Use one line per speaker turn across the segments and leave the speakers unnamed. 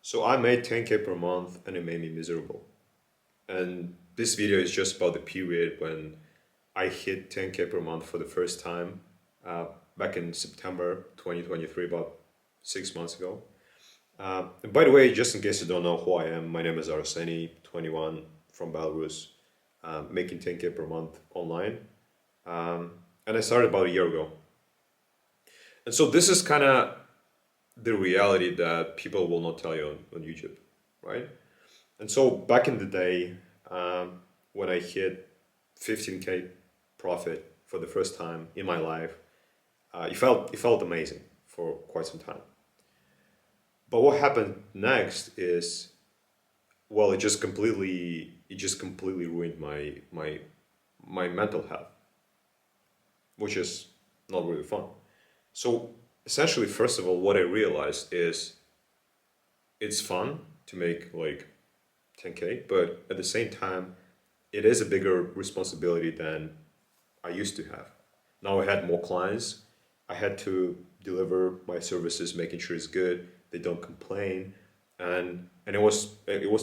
So I made 10K per month and it made me miserable. And this video is just about the period when I hit 10K per month for the first time uh, back in September 2023, about 6 months ago. And by the way, just in case you don't know who I am, my name is Arseny, 21, from Belarus, making 10K per month online. And I started about a year ago. And so this is kind of the reality that people will not tell you on YouTube, right? And so back in the day, when I hit 15K profit for the first time in my life, it felt amazing for quite some time. But what happened next is, well, it just completely ruined my mental health, which is not really fun. So essentially, first of all, what I realized is it's fun to make like 10K, but at the same time, it is a bigger responsibility than I used to have. Now I had more clients. I had to deliver my services, making sure it's good. They don't complain, and it was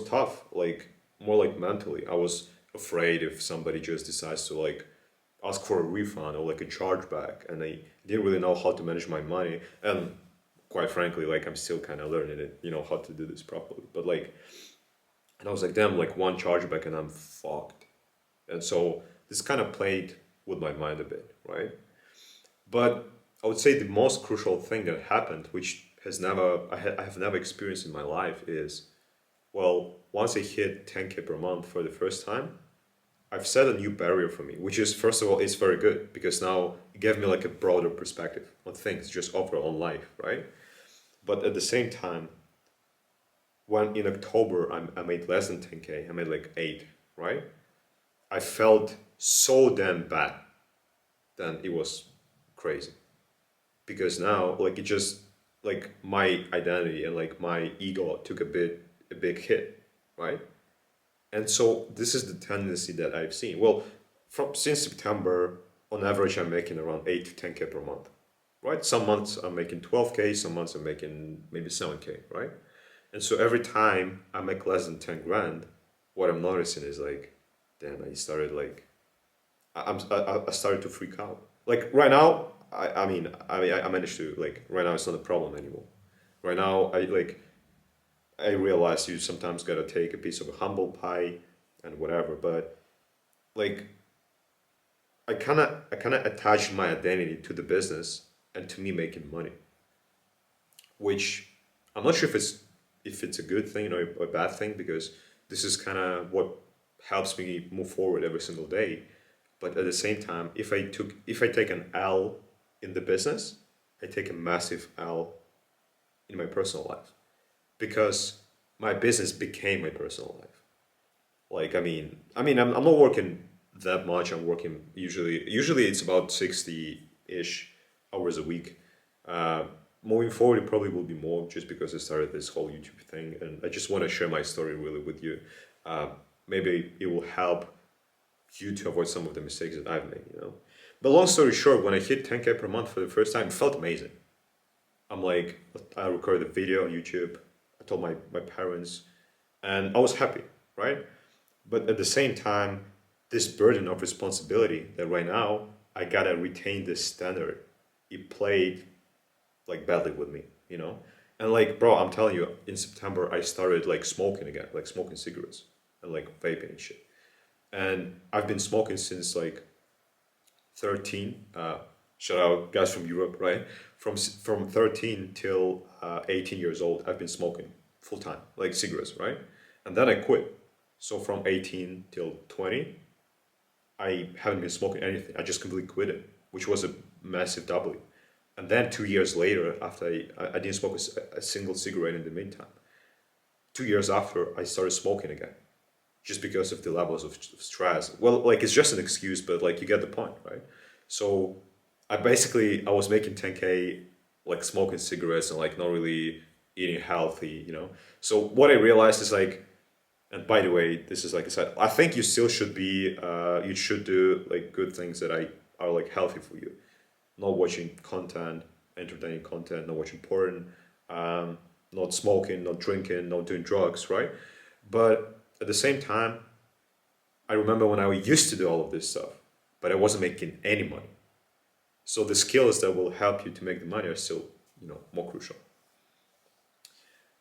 tough. Like more like mentally, I was afraid if somebody just decides to like ask for a refund or like a chargeback, and I didn't really know how to manage my money. And quite frankly, like I'm still kind of learning it, how to do this properly. But like, and I was like, damn, like one chargeback and I'm fucked. And so this kind of played with my mind a bit, right? But I would say the most crucial thing that happened, which I have never experienced in my life, is, well, once I hit 10K per month for the first time, I've set a new barrier for me, which is, first of all, it's very good because now it gave me like a broader perspective on things, just overall on life, right? But at the same time, when in October I made less than 10K, I made like 8, right? I felt so damn bad. Then it was crazy because now like it just like my identity and like my ego took a big hit, right? And so this is the tendency that I've seen. Well, from since September, on average, I'm making around 8 to 10K per month, right? Some months I'm making 12K, some months I'm making maybe 7K, right? And so every time I make less than 10 grand, what I'm noticing is like, damn, I started like I started to freak out. Like right now, I managed to like right now it's not a problem anymore. Right now, I realize you sometimes gotta take a piece of a humble pie and whatever, but like I kind of attached my identity to the business and to me making money, which I'm not sure if it's a good thing or a bad thing because this is kind of what helps me move forward every single day. But at the same time, if I take an L in the business, I take a massive L in my personal life because my business became my personal life. Like I'm not working that much. I'm working usually it's about 60-ish hours a week. Uh, Moving forward, it probably will be more just because I started this whole YouTube thing, and I just want to share my story really with you. Uh, Maybe it will help you to avoid some of the mistakes that I've made. But long story short, when I hit 10K per month for the first time, it felt amazing. I'm like, I recorded a video on YouTube. I told my parents, and I was happy, right? But at the same time, this burden of responsibility that right now I gotta retain this standard, it played like badly with me. And like, bro, I'm telling you, in September I started like smoking again, like smoking cigarettes and like vaping and shit. And I've been smoking since like 13. Shout out guys from Europe, right? From 13 till 18 years old, I've been smoking full time, like cigarettes, right? And then I quit. So from 18 till 20, I haven't been smoking anything. I just completely quit it, which was a massive W. And then 2 years later, after I didn't smoke a single cigarette in the meantime. 2 years after, I started smoking again, just because of the levels of stress. Well, like it's just an excuse, but like you get the point, right? So I was making 10K like smoking cigarettes and like not really eating healthy. So what I realized is like, and by the way, this is like I said, I think you still should you should do like good things that are like healthy for you, not watching content, entertaining content, not watching porn. not smoking, not drinking, not doing drugs, right? But at the same time, I remember when I used to do all of this stuff, but I wasn't making any money. So the skills that will help you to make the money are still, more crucial.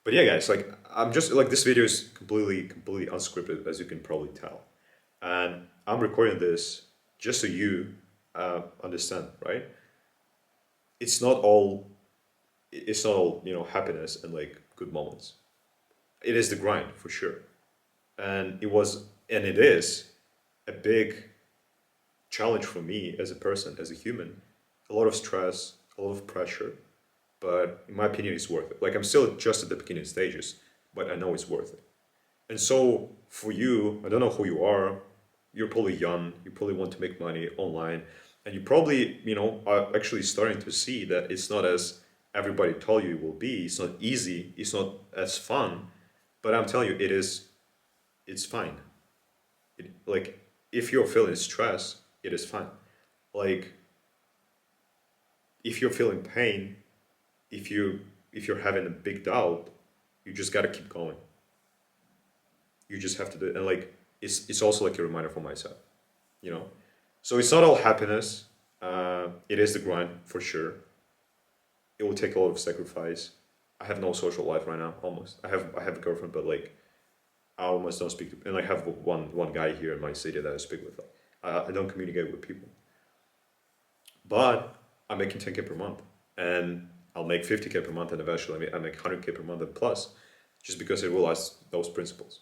But yeah, guys, like I'm just like this video is completely unscripted, as you can probably tell, and I'm recording this just so you understand, right? It's not all, happiness and like good moments. It is the grind for sure, and it is a big challenge for me as a person, as a human. A lot of stress, a lot of pressure, but in my opinion, it's worth it. Like I'm still just at the beginning stages, but I know it's worth it. And so for you, I don't know who you are. You're probably young. You probably want to make money online, and you probably, are actually starting to see that it's not as everybody told you it will be. It's not easy. It's not as fun. But I'm telling you, it is. It's fine. Like if you're feeling stress, it is fine. Like if you're feeling pain, if you're having a big doubt, you just gotta keep going. You just have to do it. And like it's also like a reminder for myself, you know. So it's not all happiness. It is the grind for sure. It will take a lot of sacrifice. I have no social life right now. Almost. I have a girlfriend, but like I almost don't speak to. And I have one guy here in my city that I speak with. I don't communicate with people. But I'm making 10K per month, and I'll make 50K per month, and eventually I make 100K per month and plus, just because I realized those principles.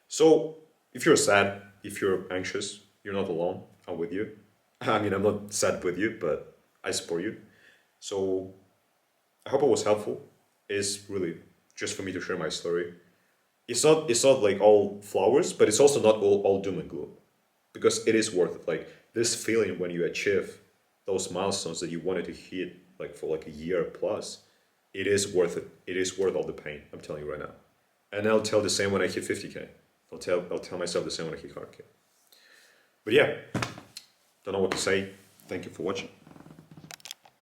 So if you're sad, if you're anxious, you're not alone. I'm with you. I mean, I'm not sad with you, but I support you. So I hope it was helpful. It's really just for me to share my story. It's not like all flowers, but it's also not all doom and gloom, because it is worth it. Like this feeling when you achieve those milestones that you wanted to hit like for like a year plus, it is worth it. It is worth all the pain. I'm telling you right now. And I'll tell the same when I hit 50K. I'll tell myself the same when I hit 100K. But yeah, don't know what to say. Thank you for watching.